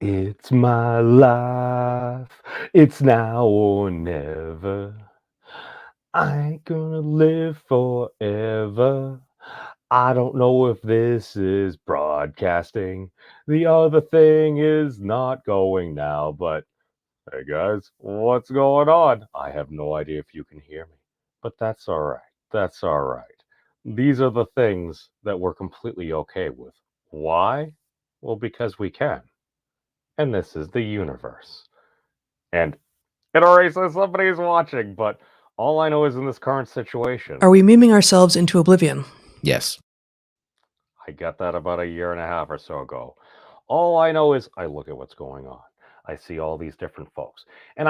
It's my life. It's now or never. I ain't gonna live forever. I don't know if this is broadcasting. The other thing is not going now, but hey guys, what's going on? I have no idea if you can hear me, but that's all right. That's all right. These are the things that we're completely okay with. Why? Well, because we can. And this is the universe. And it already says somebody's watching, but all I know is in this current situation, Are we memeing ourselves into oblivion? Yes. I got that about a year and a half or so ago. All I know is I look at what's going on. I see all these different folks, and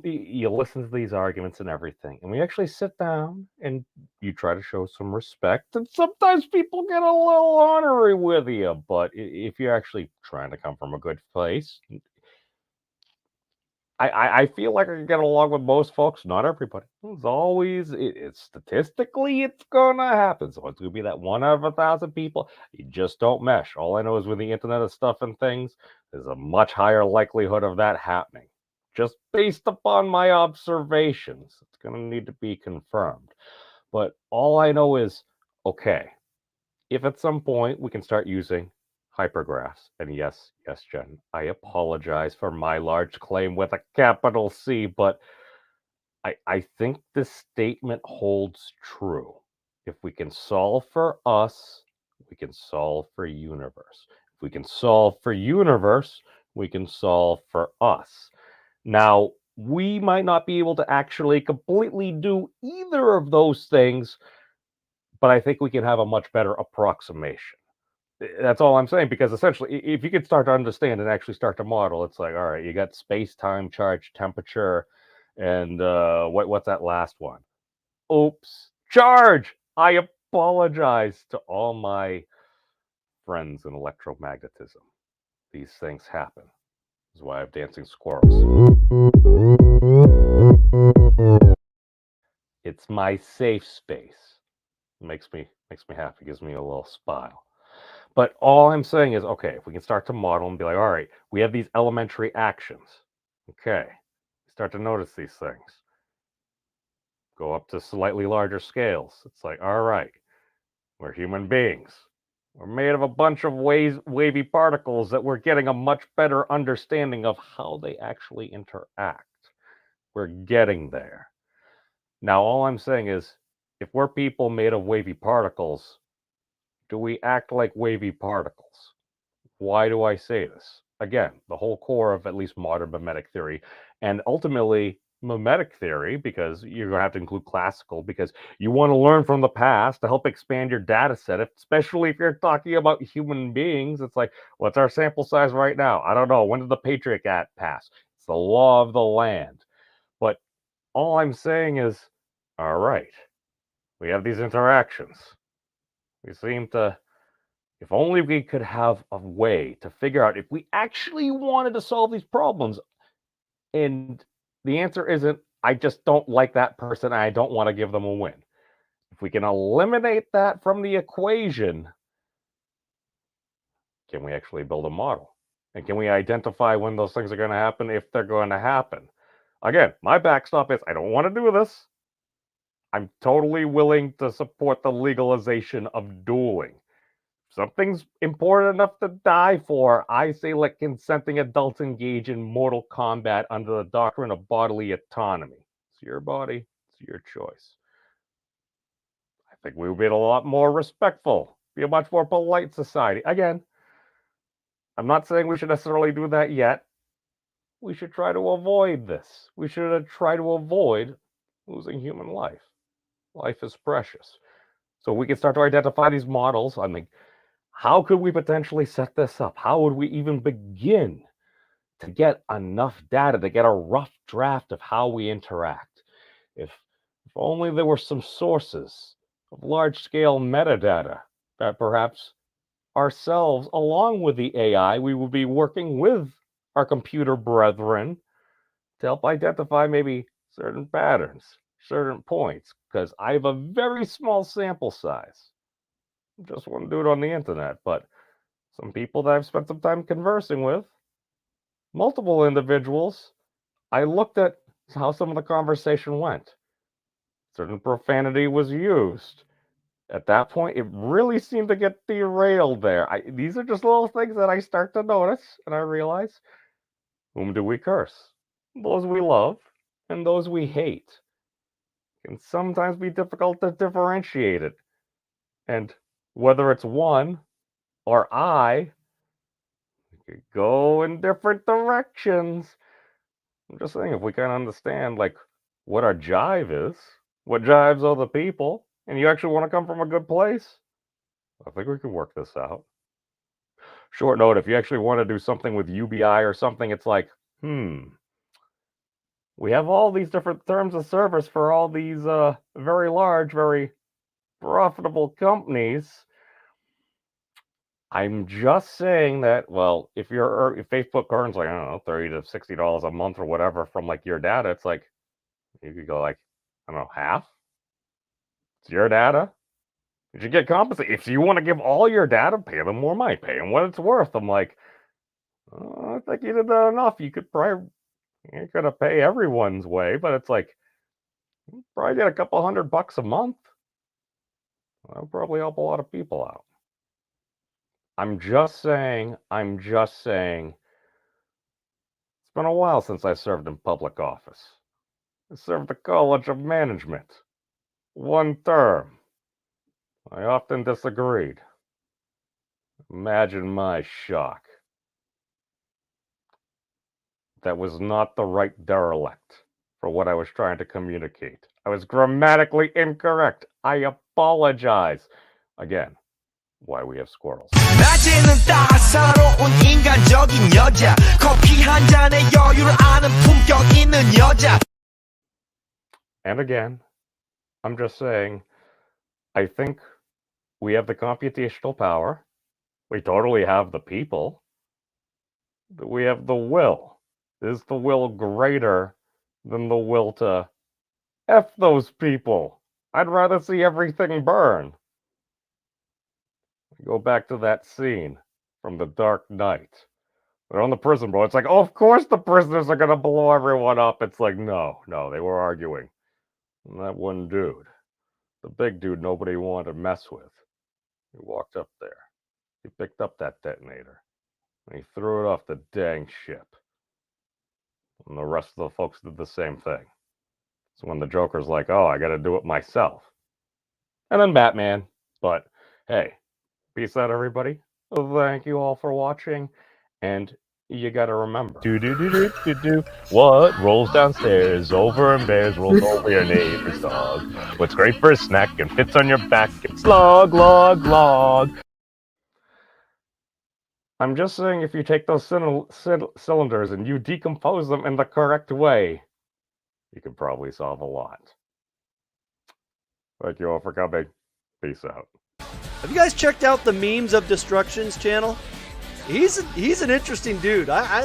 you listen to these arguments and everything, and we actually sit down and you try to show some respect, and sometimes people get a little ornery with you. But if you're actually trying to come from a good place, I feel like I can get along with most folks, not everybody. It's always it's statistically it's gonna happen. So it's gonna be that 1 out of 1,000 people. You just don't mesh. All I know is with the Internet of Stuff and things, there's a much higher likelihood of that happening. Just based upon my observations. It's gonna need to be confirmed. But all I know is okay, if at some point we can start using hypergraphs, and yes, yes, Jen, I apologize for my large claim with a capital C, but I think this statement holds true. If we can solve for us, we can solve for universe. If we can solve for universe, we can solve for us. Now, we might not be able to actually completely do either of those things, but I think we can have a much better approximation. That's all I'm saying, because essentially, if you could start to understand and actually start to model, it's like, all right, you got space, time, charge, temperature, and what's that last one? Oops, charge. I apologize to all my friends in electromagnetism. These things happen. This is why I have dancing squirrels. It's my safe space. It makes me happy. Gives me a little smile. But all I'm saying is, okay, if we can start to model and be like, all right, we have these elementary actions. Okay, start to notice these things. Go up to slightly larger scales. It's like, all right, we're human beings. We're made of a bunch of wavy particles that we're getting a much better understanding of how they actually interact. We're getting there. Now, all I'm saying is, if we're people made of wavy particles, do we act like wavy particles? Why do I say this? Again, the whole core of at least modern memetic theory, and ultimately memetic theory, because you're going to have to include classical, because you want to learn from the past to help expand your data set, especially if you're talking about human beings. It's like, what's our sample size right now? I don't know. When did the Patriot Act pass? It's the law of the land. But all I'm saying is, all right, we have these interactions. We seem to, if only we could have a way to figure out if we actually wanted to solve these problems. And the answer isn't, I just don't like that person. I don't want to give them a win. If we can eliminate that from the equation, can we actually build a model? And can we identify when those things are going to happen, if they're going to happen? Again, my backstop is I don't want to do this. I'm totally willing to support the legalization of dueling. Something's important enough to die for. I say let consenting adults engage in mortal combat under the doctrine of bodily autonomy. It's your body, it's your choice. I think we would be a lot more respectful, be a much more polite society. Again, I'm not saying we should necessarily do that yet. We should try to avoid this. We should try to avoid losing human life. Life is precious. So we can start to identify these models. I mean, how could we potentially set this up? How would we even begin to get enough data to get a rough draft of how we interact? If only there were some sources of large scale metadata that perhaps ourselves, along with the AI, we would be working with our computer brethren to help identify maybe certain patterns, certain points, because I have a very small sample size. Just want to do it on the internet, but some people that I've spent some time conversing with, multiple individuals, I looked at how some of the conversation went. Certain profanity was used. At that point, it really seemed to get derailed there. These are just little things that I start to notice, and I realize, whom do we curse? Those we love and those we hate. It can sometimes be difficult to differentiate it. And whether it's one or I, could go in different directions. I'm just saying, if we can understand, like, what our jive is, what jives other people, and you actually want to come from a good place, I think we can work this out. Short note, if you actually want to do something with UBI or something, it's like, we have all these different terms of service for all these very large, very profitable companies. I'm just saying that, well, if Facebook earns like, I don't know, $30 to $60 a month or whatever from like your data, it's like, you could go like, I don't know, half? It's your data. You should get compensated. If you want to give all your data, pay them more money, pay them what it's worth. I'm like, I think you did that enough. You could probably, you're going to pay everyone's way, but it's like, you probably get a couple $100 a month. That'll probably help a lot of people out. I'm just saying, it's been a while since I served in public office. I served the College of Management. 1 term. I often disagreed. Imagine my shock. That was not the right derelict for what I was trying to communicate. I was grammatically incorrect. I apologize. Again, why we have squirrels. 낮에는 따사로운 인간적인 여자 커피 한 잔에 여유를 아는 품격 있는 여자. And again, I'm just saying, I think we have the computational power. We totally have the people. We have the will. Is the will greater than the will to F those people? I'd rather see everything burn. Go back to that scene from The Dark Knight. They're on the prison boat. It's like, oh, of course the prisoners are going to blow everyone up. It's like, no, they were arguing. And that one dude, the big dude nobody wanted to mess with, he walked up there. He picked up that detonator. And he threw it off the dang ship. And the rest of the folks did the same thing. So when the Joker's like, oh, I got to do it myself. And then Batman. But hey, peace out, everybody. Thank you all for watching. And you got to remember. What rolls downstairs over and bears rolls over your neighbor's dog. What's great for a snack and fits on your back? It's log, log, log. I'm just saying, if you take those cylinders and you decompose them in the correct way, you can probably solve a lot. Thank you all for coming. Peace out. Have you guys checked out the Memes of Destruction's channel? He's an interesting dude. I